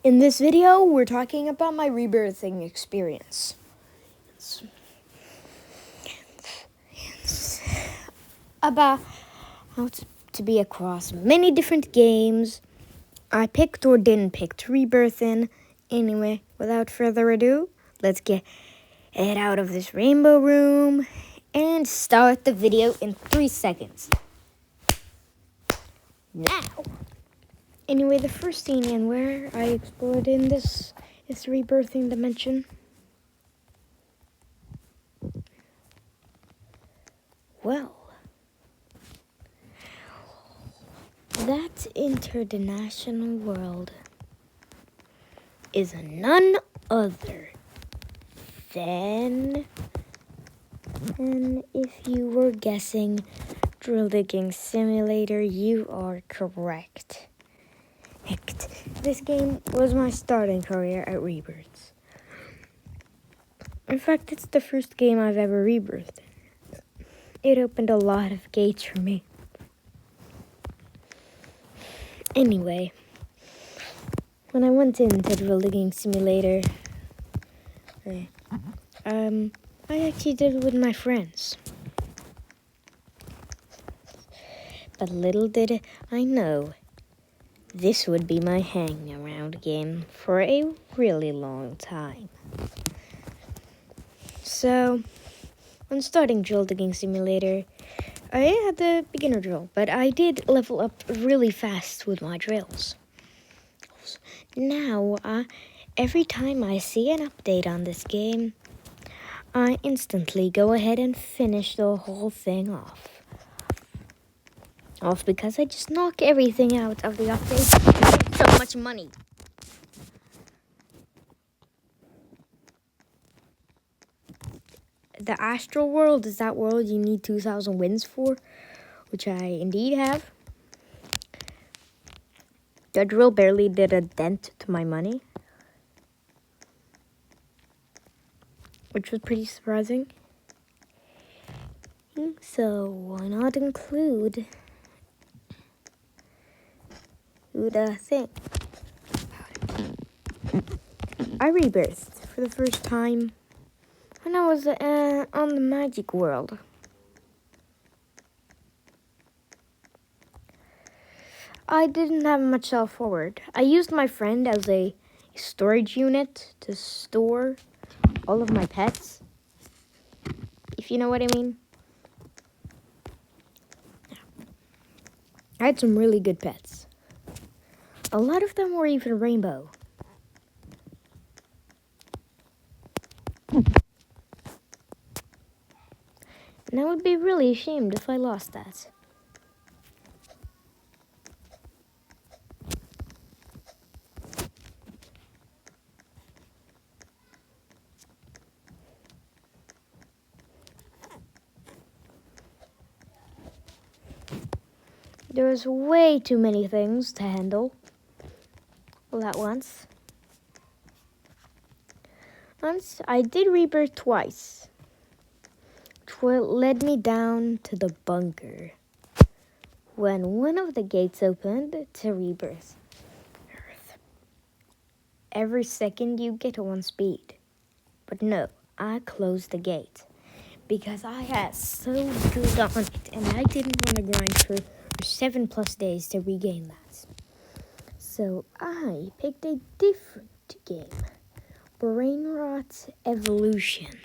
In this video, we're talking about my rebirthing experience. It's about how to be across many different games. I picked or didn't pick to rebirth in. Anyway, without further ado, let's get out of this rainbow room and start the video in 3 seconds. Now! Anyway, the first scene and where I explored in this rebirthing dimension. Well, that international world is none other than, and if you were guessing Drill Digging Simulator, you are correct. This game was my starting career at Rebirths. In fact, it's the first game I've ever rebirthed. It opened a lot of gates for me. Anyway, when I went into Drill Digging Simulator, I actually did it with my friends. But little did I know, this would be my hang around game for a really long time. So, when starting Drill Digging Simulator, I had the beginner drill, but I did level up really fast with my drills. Now, every time I see an update on this game, I instantly go ahead and finish the whole thing off. Because I just knock everything out of the update. So much money. The astral world is that world you need 2,000 wins for, which I indeed have. The drill barely did a dent to my money, which was pretty surprising. So why not include the thing? I rebirthed for the first time when I was on the magic world. I didn't have much self-forward. I used my friend as a storage unit to store all of my pets, if you know what I mean. I had some really good pets. A lot of them were even rainbow. And I would be really ashamed if I lost that. There was way too many things to handle all at once. Once I did rebirth twice, which led me down to the bunker when one of the gates opened to rebirth Earth. Every second you get one speed. But no, I closed the gate because I had so good on it and I didn't want to grind for 7+ days to regain that. So I picked a different game, Brain Rot Evolution.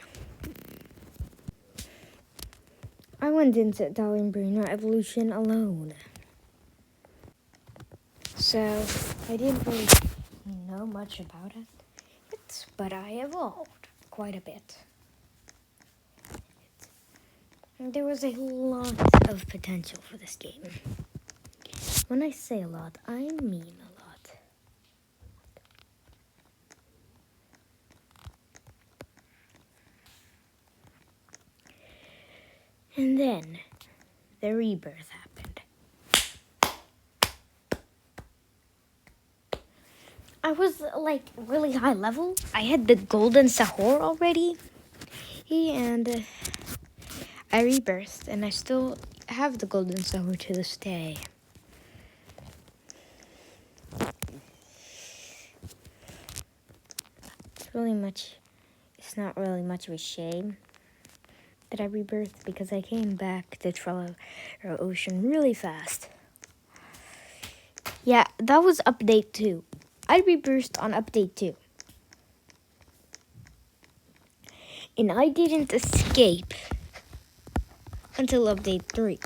I went into Darling Brain Rot Evolution alone. So I didn't really know much about it, but I evolved quite a bit. There was a lot of potential for this game. When I say a lot, I mean a lot. And then the rebirth happened. I was like really high level. I had the golden sahur already. And I rebirthed, and I still have the golden sahur to this day. It's not really much of a shame that I rebirthed because I came back to Trello Ocean really fast. Yeah, that was update 2. I rebirthed on update 2. And I didn't escape until update 3.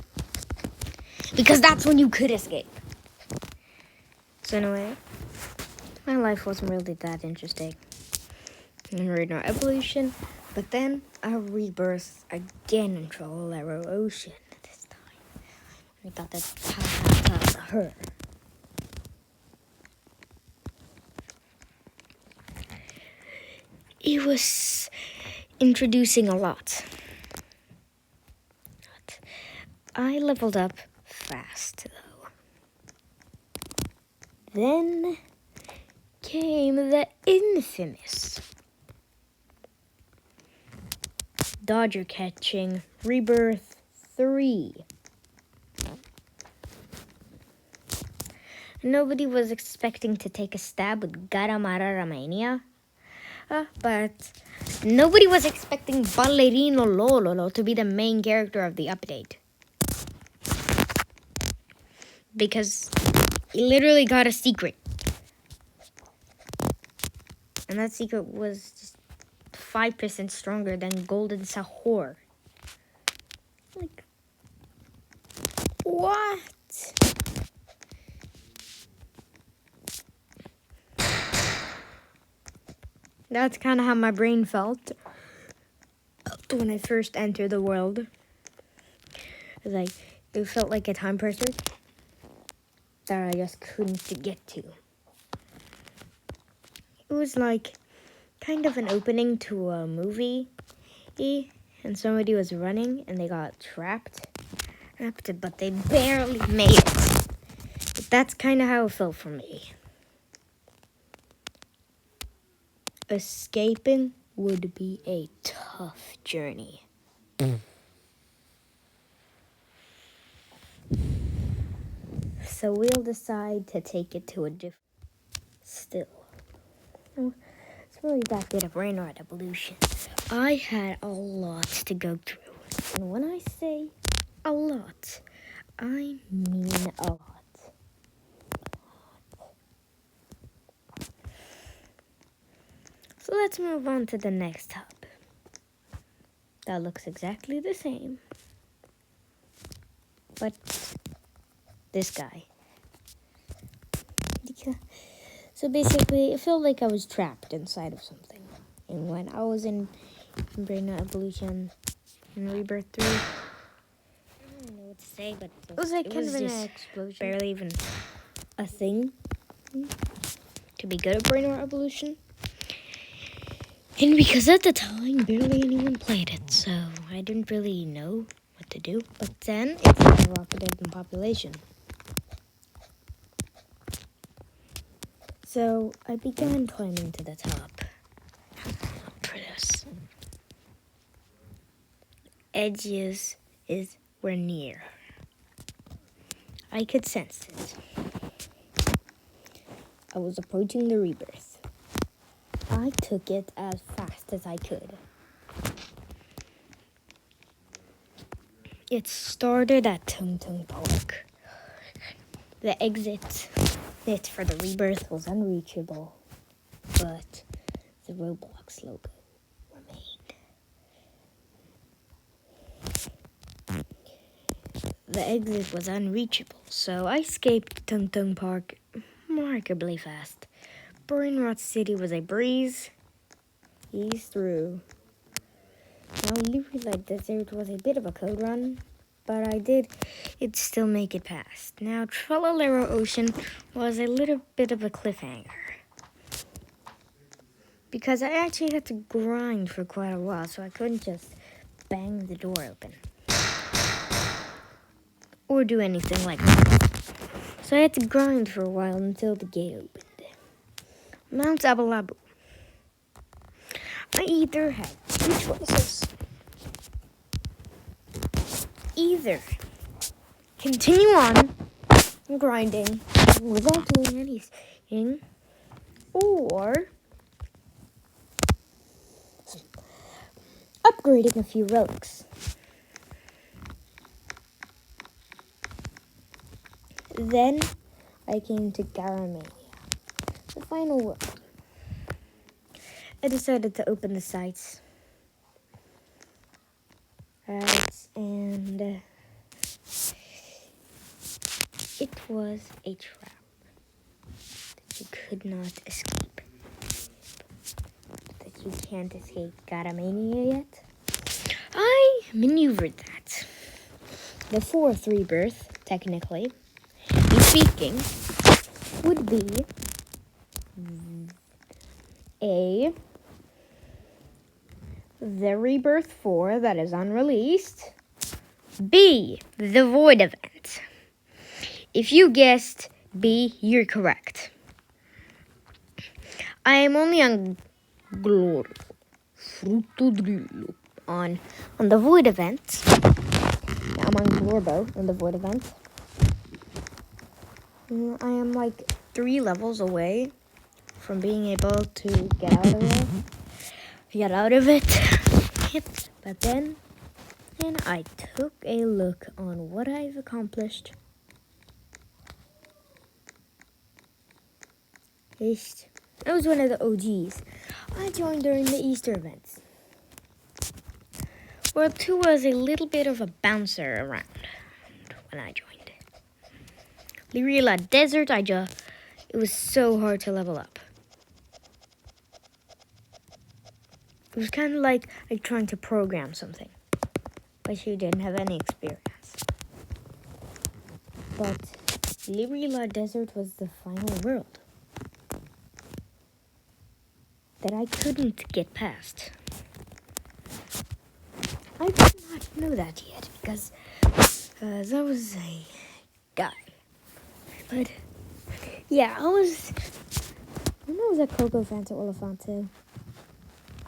Because that's when you could escape. So anyway, my life wasn't really that interesting in Radar Evolution. But then I rebirthed again in Trollero Ocean this time. I thought that's her. It was introducing a lot. But I leveled up fast though. Then came the infamous Dodger catching rebirth 3. Nobody was expecting to take a stab with Garamara Mania, but nobody was expecting Ballerino Lololo to be the main character of the update. Because he literally got a secret. And that secret was just 5% stronger than Golden Sahur. Like, what? That's kind of how my brain felt when I first entered the world. It felt like a time pressure that I just couldn't get to. It was like kind of an opening to a movie, and somebody was running and they got trapped, but they barely made it. But that's kind of how it felt for me. Escaping would be a tough journey. So we'll decide to take it to a different... Still. It's really that bit of Rainrod Evolution. I had a lot to go through. And when I say a lot, I mean a lot. So let's move on to the next hub. That looks exactly the same. But this guy. So basically, it felt like I was trapped inside of something. And when I was in Brain Evolution and Rebirth 3, I don't know what to say, but it was like kind of an explosion. Barely even a thing to be good at Brain Evolution. And because at the time, barely anyone played it, so I didn't really know what to do. But then, it skyrocketed in population. So, I began climbing to the top. For this. Edges were near. I could sense it. I was approaching the rebirth. I took it as fast as I could. It started at Tung Tung Park. The exit for the rebirth was unreachable, but the Roblox logo remained. The exit was unreachable, so I escaped Tung Tung Park remarkably fast. Brainrot City was a breeze. Ease through. Now, Liberty Light Desert was a bit of a code run, but it'd still make it past. Now, Trollalero Ocean was a little bit of a cliffhanger, because I actually had to grind for quite a while, so I couldn't just bang the door open or do anything like that. So I had to grind for a while until the gate opened. Mount Abalabu. I either had two choices. Either continue on grinding without doing anything, or upgrading a few relics. Then I came to Garamania, the final world. I decided to open the sites. Right, and it was a trap that you could not escape. That you can't escape Garamania yet. I maneuvered that. The fourth rebirth, technically speaking, would be the Rebirth 4 that is unreleased. B, the Void event. If you guessed B, you're correct. I am only on Glory. On the Void event. I'm on Glorbo in the Void event. I am like 3 levels away from being able to get out of it. But then I took a look on what I've accomplished. I was one of the OGs. I joined during the Easter events. World 2 was a little bit of a bouncer around when I joined. Lirila Desert, it was so hard to level up. It was kind of like trying to program something, but you didn't have any experience. But Lirila Desert was the final world that I couldn't get past. I did not know that yet because I was a guy. But yeah, when I was at Coco Fanta Olifante,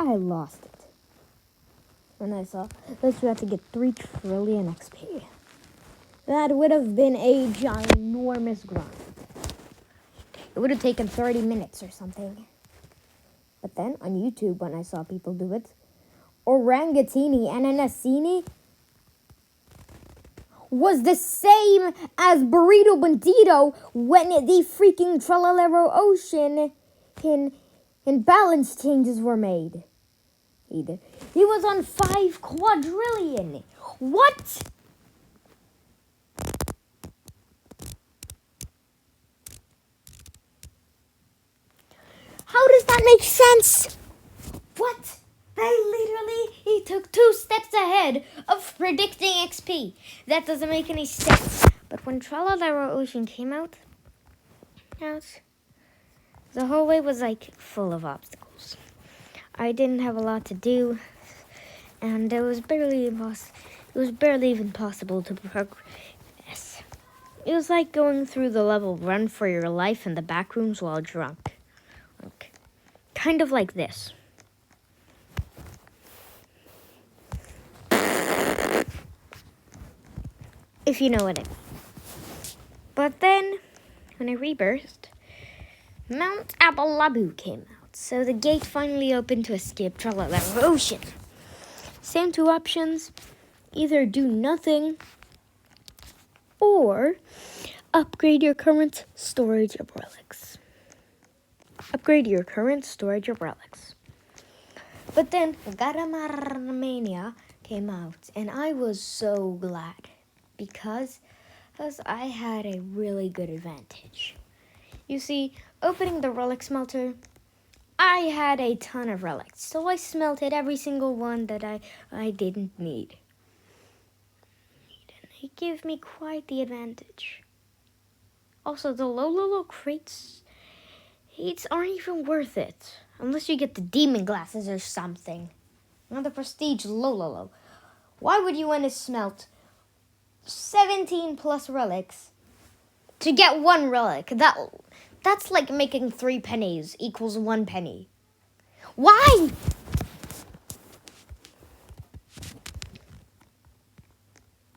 I lost it. When I saw that you had to get 3 trillion XP. That would have been a ginormous grind. It would have taken 30 minutes or something. But then on YouTube, when I saw people do it, Orangatini and Anasini was the same as Burrito Bandito when the freaking Trallalero Ocean in balance changes were made. He was on 5 quadrillion. What? How does that make sense? What? He took 2 steps ahead of predicting XP. That doesn't make any sense. But when Trallalero Ocean came out, the whole way was like full of obstacles. I didn't have a lot to do, and it was barely even possible to progress. It was like going through the level Run for Your Life in the back rooms while drunk. Kind of like this. If you know what I mean. But then, when I rebirthed, Mount Abalabu came out. So the gate finally opened to escape Trallalero Ocean. Same 2 options. Either do nothing or upgrade your current storage of relics. But then Garamania came out, and I was so glad because I had a really good advantage. You see, opening the relic smelter, I had a ton of relics, so I smelted every single one that I didn't need. And it gave me quite the advantage. Also, the low crates aren't even worth it, unless you get the demon glasses or something. Or the prestige low. Why would you want to smelt 17 plus relics to get 1 relic? That's like making 3 pennies equals 1 penny. Why?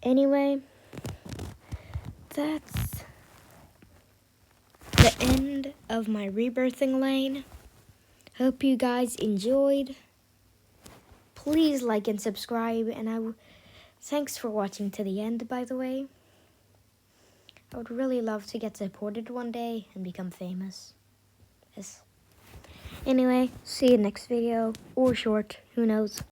Anyway, that's the end of my rebirthing lane. Hope you guys enjoyed. Please like and subscribe, and thanks for watching to the end, by the way. I would really love to get supported one day and become famous. Yes. Anyway, see you next video, or short, who knows.